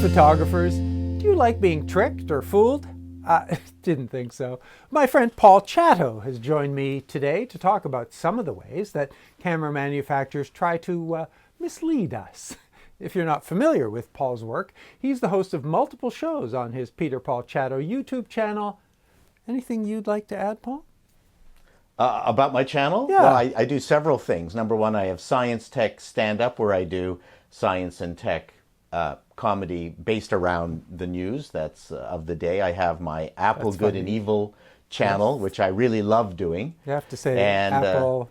photographers, do you like being tricked or fooled? I didn't think so. My friend Paul Chato has joined me today to talk about some of the ways that camera manufacturers try to mislead us. If you're not familiar with Paul's work, he's the host of multiple shows on his Peter Paul Chato YouTube channel. Anything you'd like to add, Paul? About my channel? Yeah. Well, I do several things. Number one, I have Science Tech Stand-Up, where I do science and tech comedy based around the news that's of the day. I have my Apple That's Good funny. and Evil channel, Yes. which I really love doing. You have to say And, Apple.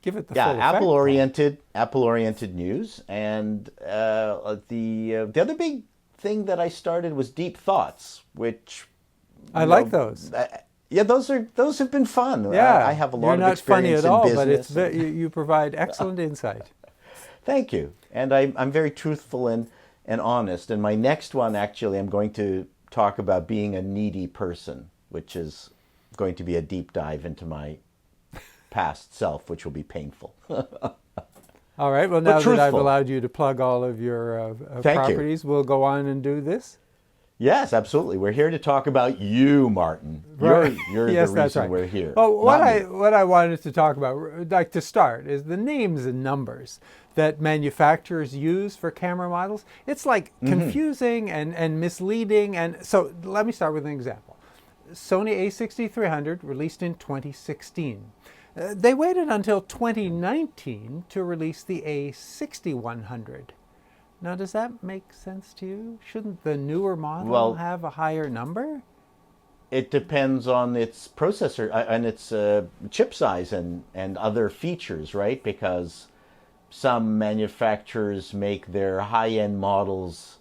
Give it the Yeah, full effect. Apple-oriented news, and the other big thing that I started was Deep Thoughts, which I like those. Yeah, those have been fun. Yeah, I have a lot You're of not funny experience at all, in business. but you provide excellent insight. Thank you, and I'm very truthful and honest. And my next one, actually, I'm going to talk about being a needy person, which is going to be a deep dive into my past self, which will be painful. All right. Well, now that I've truthful. allowed you to plug all of your Thank you. properties, we'll go on and do this. Yes, absolutely. We're here to talk about you, Martin. Right. You're Yes, the that's reason right. we're here. Well, what not me. I wanted to talk about, like to start, is the names and numbers that manufacturers use for camera models. It's like confusing and misleading. And so let me start with an example. Sony a6300 released in 2016. They waited until 2019 to release the a6100. Now, does that make sense to you? Shouldn't the newer model have a higher number? It depends on its processor and its chip size and other features, right? Because some manufacturers make their high-end models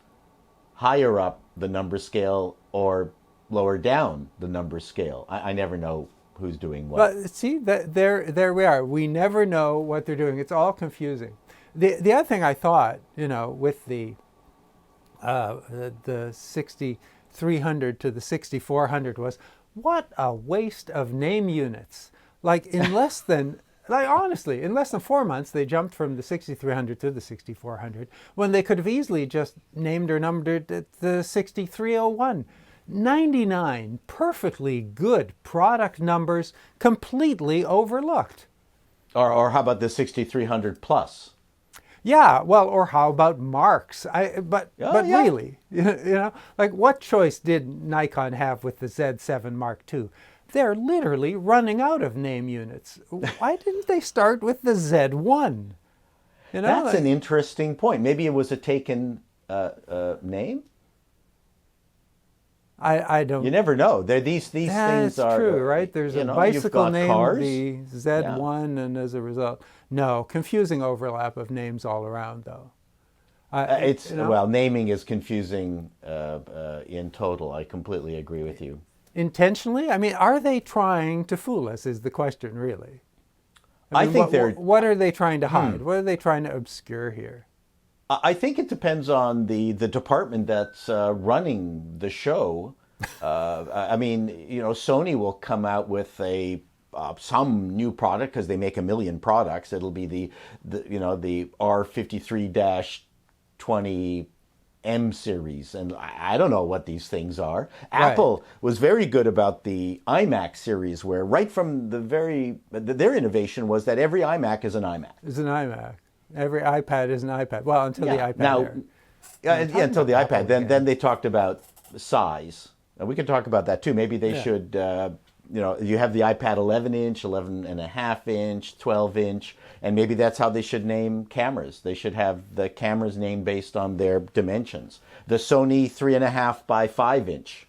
higher up the number scale or lower down the number scale. I never know who's doing what. But see, there we are. We never know what they're doing. It's all confusing. The other thing I thought, with the 6300 to the 6400 was, what a waste of name units. Like honestly, in less than 4 months, they jumped from the 6300 to the 6400 when they could have easily just named or numbered it the 6301. 99 perfectly good product numbers completely overlooked. Or how about the 6300 plus? Yeah, well, or how about marks? But Yeah. really, like what choice did Nikon have with the Z7 Mark II? They're literally running out of name units. Why didn't they start with the Z1? That's an interesting point. Maybe it was a taken name. I don't. You never know. These things That's are true, right? There's a you've bicycle got named cars. the Z1, and as a result, no, confusing overlap of names all around, though. Naming is confusing in total. I completely agree with you. Intentionally? I mean, are they trying to fool us is the question, really. I think they're... What are they trying to hide? What are they trying to obscure here? I think it depends on the department that's running the show. Sony will come out with some new product because they make a million products. It'll be the R53-20 M series, and I don't know what these things are. Right. Apple was very good about the iMac series, where right from their innovation was that every iMac is an iMac. It's an iMac. Every iPad is an iPad. Well, until the iPad Air. Until the iPad. Then they talked about size. And we can talk about that too. Maybe they should, you have the iPad 11-inch, 11.5-inch, 12-inch, and maybe that's how they should name cameras. They should have the cameras named based on their dimensions. The Sony 3.5 by 5-inch.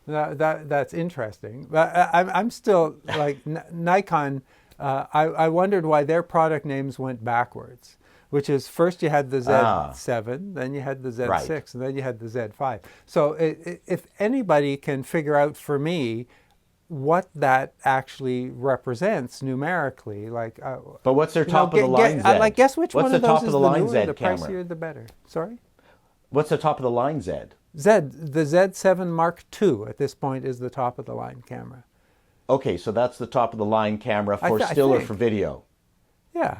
That's interesting. But I'm still like Nikon. I wondered why their product names went backwards, which is first you had the Z7, then you had the Z6, Right. and then you had the Z5. So if anybody can figure out for me what that actually represents numerically, like... But what's their top-of-the-line Z? Guess which What's one of the those is the top-of-the-line newer, Z the camera? pricier, the better. Sorry? What's the top-of-the-line Z? The Z7 Mark II at this point is the top-of-the-line camera. Okay, so that's the top-of-the-line camera for I still or think. for video? Yeah.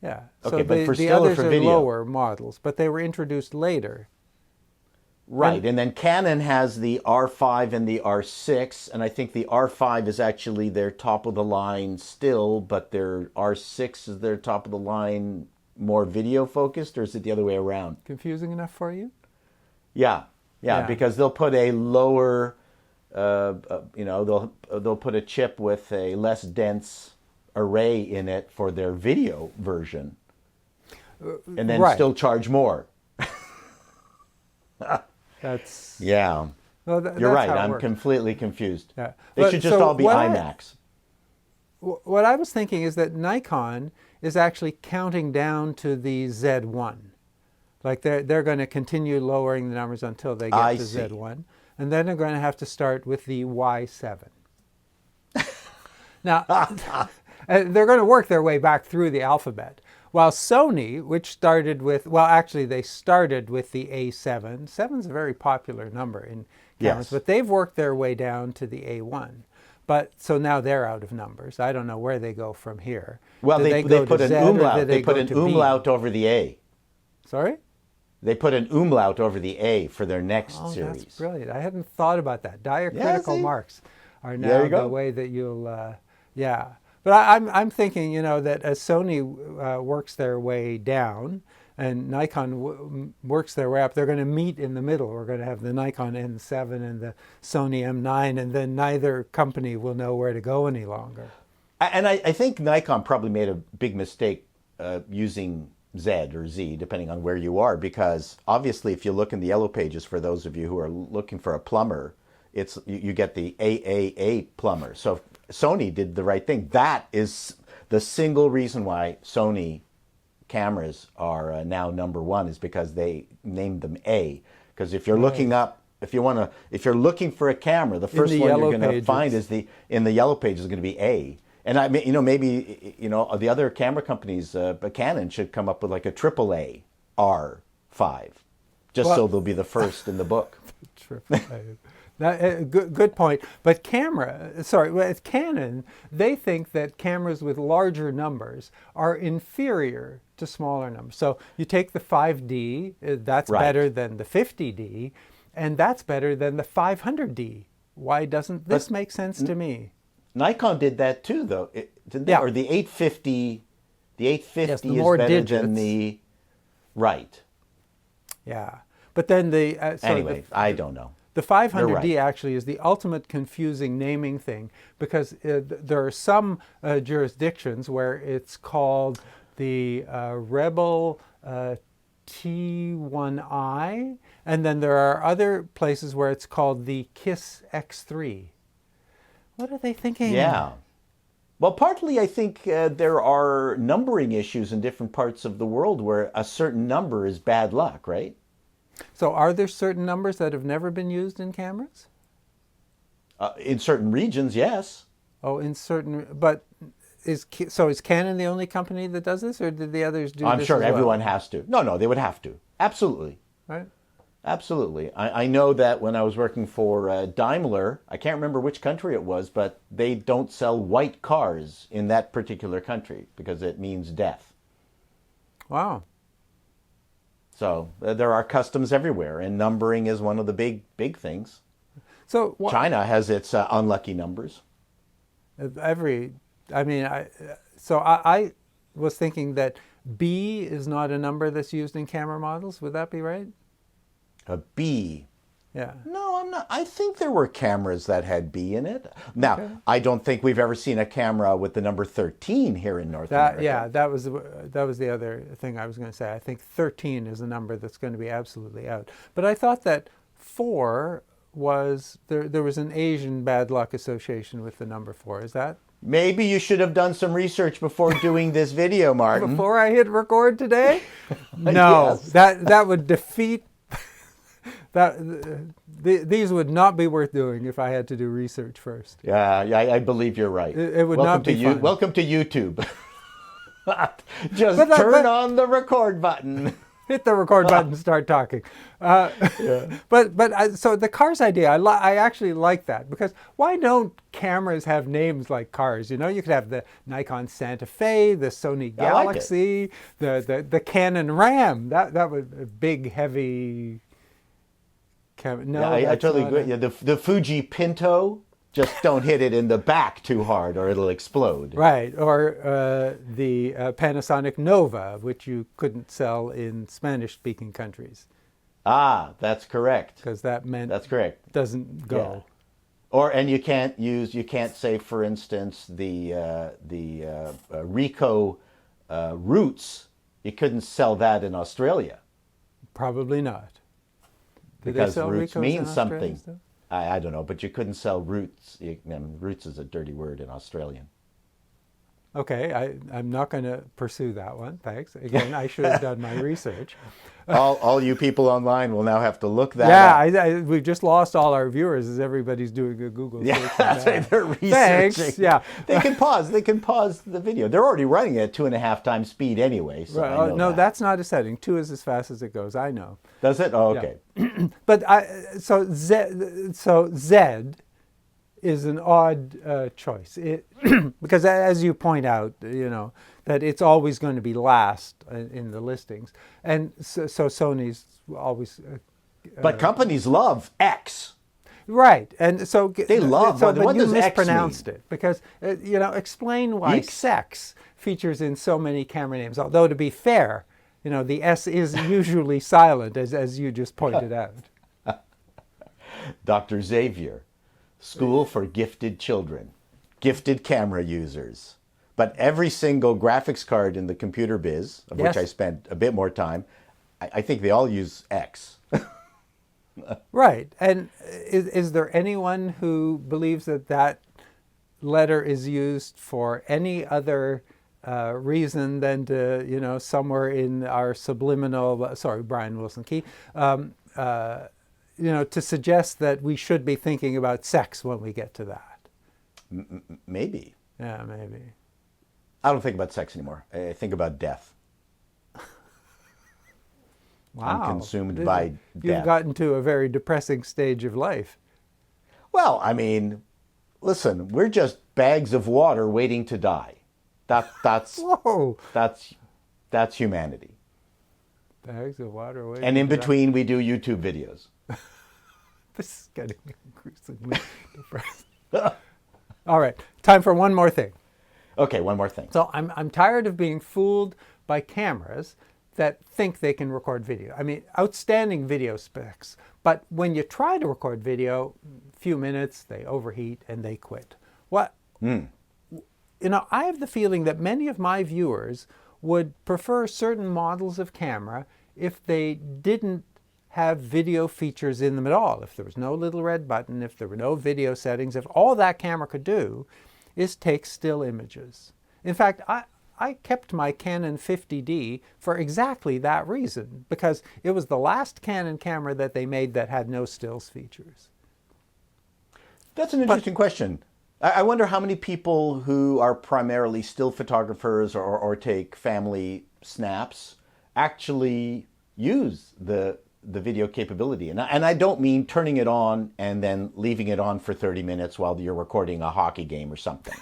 Yeah. Okay, So but for the still or others for are video? lower models, but they were introduced later. Right, and then Canon has the R5 and the R6, and I think the R5 is actually their top of the line still, but their R6 is their top of the line, more video focused, or is it the other way around? Confusing enough for you? Yeah, because they'll put a lower, they'll put a chip with a less dense array in it for their video version, and then still charge more. That's yeah. Well, You're right. how it I'm works. completely confused. Yeah. They should just all be IMAX. What I was thinking is that Nikon is actually counting down to the Z1. Like they're going to continue lowering the numbers until they get to Z1, and then they're going to have to start with the Y7. Now, they're going to work their way back through the alphabet. While Sony, which started with, well, actually they started with the A7. 7's a very popular number in cameras, but they've worked their way down to the A1. But so now they're out of numbers. I don't know where they go from here. Well, they put an umlaut. They put an umlaut over the A. Sorry? They put an umlaut over the A for their next series. That's brilliant. I hadn't thought about that. Diacritical marks are now the way that you'll, But I'm thinking, that as Sony works their way down and Nikon works their way up, they're going to meet in the middle. We're going to have the Nikon N7 and the Sony M9, and then neither company will know where to go any longer. And I think Nikon probably made a big mistake using Z or Z, depending on where you are, because obviously if you look in the yellow pages, for those of you who are looking for a plumber, you get the AAA plumber. So Sony did the right thing. That is the single reason why Sony cameras are now number one, is because they named them A. Because if you're looking up, if you're looking for a camera, the first one you're going to find is in the yellow page is going to be A. And I mean, maybe the other camera companies, Canon should come up with like a AAA R5, so they'll be the first in the book. Good point. But with Canon, they think that cameras with larger numbers are inferior to smaller numbers. So you take the 5D, that's better than the 50D, and that's better than the 500D. Why doesn't this make sense to me? Nikon did that too, though, didn't they? Or the 850, is better than the Yeah, but then I don't know. The 500D actually is the ultimate confusing naming thing, because there are some jurisdictions where it's called the Rebel T1i, and then there are other places where it's called the KISS X3. What are they thinking? Yeah. Well, partly I think there are numbering issues in different parts of the world where a certain number is bad luck, right? So are there certain numbers that have never been used in cameras? In certain regions, yes. Oh, but is Canon the only company that does this, or did the others do this I'm sure as well? Everyone has to. No, they would have to. Absolutely. Right. Absolutely. I know that when I was working for Daimler, I can't remember which country it was, but they don't sell white cars in that particular country because it means death. Wow. So there are customs everywhere, and numbering is one of the big things. So China has its unlucky numbers. I was thinking that B is not a number that's used in camera models. Would that be right? A B. Yeah. No, I'm not. I think there were cameras that had B in it. Now, I don't think we've ever seen a camera with the number 13 here in North America. Yeah, that was the other thing I was going to say. I think 13 is a number that's going to be absolutely out. But I thought that 4 was, there was an Asian bad luck association with the number 4. Is that? Maybe you should have done some research before doing this video, Martin. Before I hit record today? No, yes. that would defeat... These would not be worth doing if I had to do research first. Yeah, I believe you're right. It would not be fun. Welcome to YouTube. Turn on the record button. Hit the record button and start talking. So the cars idea, I actually like that, because why don't cameras have names like cars? You could have the Nikon Santa Fe, the Sony Galaxy, the Canon Ram. That was a big, heavy No, Yeah, I that's totally not agree. Yeah, the Fuji Pinto, just don't hit it in the back too hard or it'll explode. Right, or the Panasonic Nova, which you couldn't sell in Spanish-speaking countries Ah, that's correct. because that meant That's correct. doesn't go. Yeah. And you can't say, for instance, the Ricoh Roots. You couldn't sell that in Australia Probably not. Do they because sell Roots Ricos in means Australia something. still? I don't know, but you couldn't sell Roots. Roots is a dirty word in Australian. Okay, I'm not going to pursue that one. Thanks. Again, I should have done my research. All you people online will now have to look that Yeah, up. we've just lost all our viewers as everybody's doing a Google search. Yeah, for that's that. right. They're researching. Thanks. Yeah. They can pause. They can pause the video. They're already running at 2.5 times speed anyway. So Right. I know No, that. that's not a setting. 2 is as fast as it goes. I know. Does it? Oh, okay. But so Z is an odd choice because, as you point out, that it's always going to be last in the listings, and so Sony's always But companies love X. right, and so They love. So, what but you does X mispronounced mean? it because explain why Yeeks? sex features in so many camera names. Although to be fair, the S is usually silent, as you just pointed out. Dr. Xavier, School for Gifted Children, gifted camera users. But every single graphics card in the computer biz, of Yes. which I spent a bit more time, I think they all use X. Right. And is there anyone who believes that letter is used for any other reason than to, somewhere in our subliminal, sorry, Brian Wilson Key, to suggest that we should be thinking about sex when we get to that? Maybe. Yeah, maybe. I don't think about sex anymore. I think about death. Wow. I'm consumed by You've death. gotten to a very depressing stage of life. Well, I mean, listen, we're just bags of water waiting to die. That's Whoa. that's humanity. Bags of water waiting And in to die. between, we do YouTube videos. This is getting increasingly depressing. All right, time for one more thing. Okay, one more thing. So I'm tired of being fooled by cameras that think they can record video. I mean, outstanding video specs, but when you try to record video, few minutes, they overheat and they quit. What? I have the feeling that many of my viewers would prefer certain models of camera if they didn't have video features in them at all. If there was no little red button, if there were no video settings, if all that camera could do is take still images. In fact, I kept my Canon 50D for exactly that reason, because it was the last Canon camera that they made that had no stills features. That's an interesting question. I wonder how many people who are primarily still photographers or take family snaps actually use the video capability. And I don't mean turning it on and then leaving it on for 30 minutes while you're recording a hockey game or something.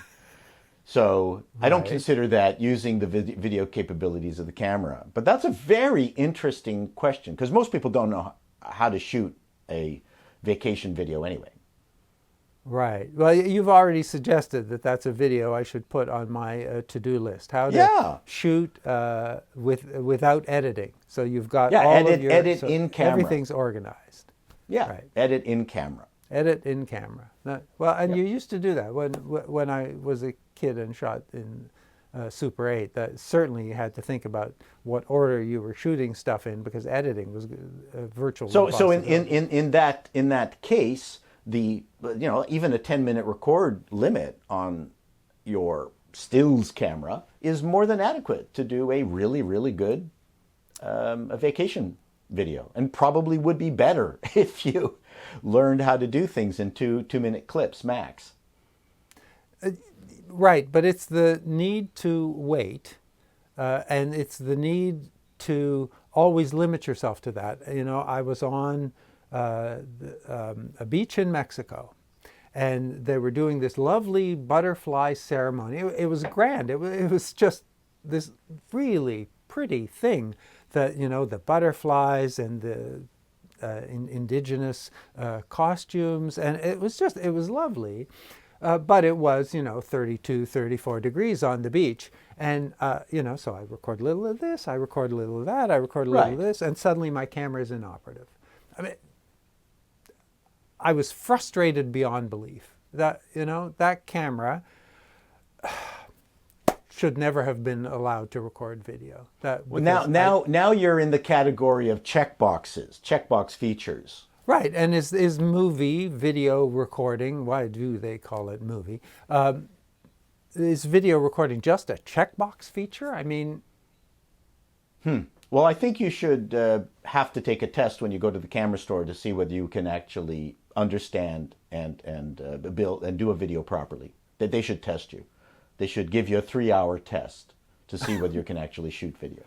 So I don't consider that using the video capabilities of the camera. But that's a very interesting question, because most people don't know how to shoot a vacation video anyway. Right. Well, you've already suggested that that's a video I should put on my to-do list. How to shoot without editing. So you've got all of your... edit in camera. Everything's organized. Yeah, Right. edit in camera. Edit in camera. Well, and you used to do that when I was a kid and shot in Super 8. That certainly you had to think about what order you were shooting stuff in, because editing was a virtual. So impossibility. in that case, even a 10-minute record limit on your stills camera is more than adequate to do a really, really good a vacation video, and probably would be better if you learned how to do things in two-minute clips max. Right, but it's the need to wait, and it's the need to always limit yourself to that. I was on a beach in Mexico, and they were doing this lovely butterfly ceremony. It was grand. It was just this really pretty thing that, the butterflies and the indigenous costumes, and it was lovely. But it was, 32, 34 degrees on the beach. And, so I record a little of this, I record a little of that, I record a little of this, and suddenly my camera is inoperative. I mean, I was frustrated beyond belief that, that camera should never have been allowed to record video. Now you're in the category of checkbox features. Right, and is movie video recording, why do they call it movie? Is video recording just a checkbox feature? I mean... Well, I think you should have to take a test when you go to the camera store to see whether you can actually understand and build and do a video properly. That they should test you. They should give you a 3-hour test to see whether you can actually shoot video.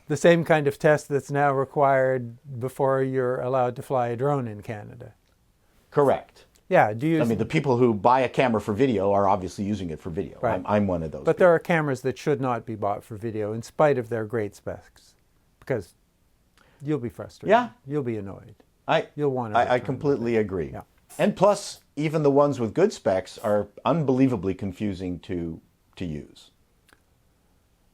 The same kind of test that's now required before you're allowed to fly a drone in Canada. Correct. Yeah. The people who buy a camera for video are obviously using it for video. Right. I'm one of those. But there are cameras that should not be bought for video in spite of their great specs, because you'll be frustrated. Yeah. You'll be annoyed. You'll want to. I completely agree. Yeah. And plus, even the ones with good specs are unbelievably confusing to use.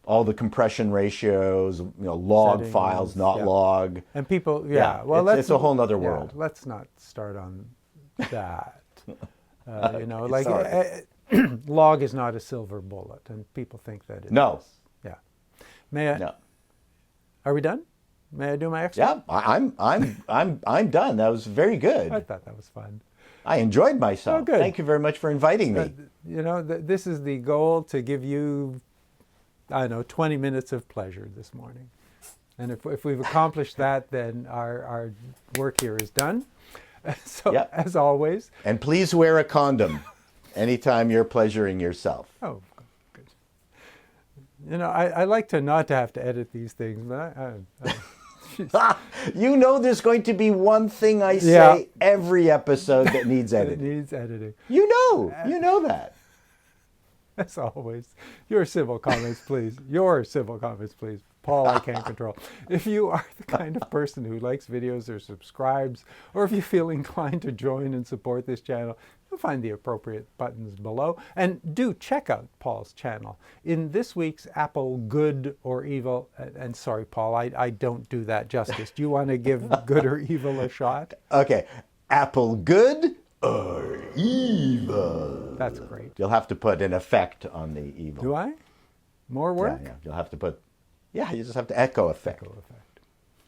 All the compression ratios, log Settings, files, not log. And people, well, it's a whole other world. Let's not start on that. Log is not a silver bullet, and people think that it is. Yeah. May I? No. Are we done? May I do my extra? Yeah, I'm done. That was very good. I thought that was fun. I enjoyed myself. Oh, good. Thank you very much for inviting me. This is the goal, to give you, 20 minutes of pleasure this morning. And if we've accomplished that, then our work here is done. So, as always. And please wear a condom anytime you're pleasuring yourself. Oh, good. I like to not to have to edit these things, but there's going to be one thing I say every episode that needs editing. It needs editing. You know that. As always, your civil comments, please. Your civil comments, please. Paul, I can't control. If you are the kind of person who likes videos or subscribes, or if you feel inclined to join and support this channel, you'll find the appropriate buttons below. And do check out Paul's channel. In this week's Apple Good or Evil, and sorry, Paul, I don't do that justice. Do you want to give Good or Evil a shot? Okay. Apple Good or Evil? That's great. You'll have to put an effect on the evil. Do I? More work? Yeah. You'll have to put... Yeah, you just have to echo effect. Echo effect.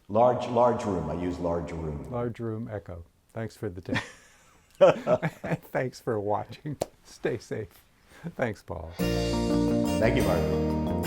Large room. I use large room. Large room echo. Thanks for the tip. Thanks for watching. Stay safe. Thanks, Paul. Thank you, Mark.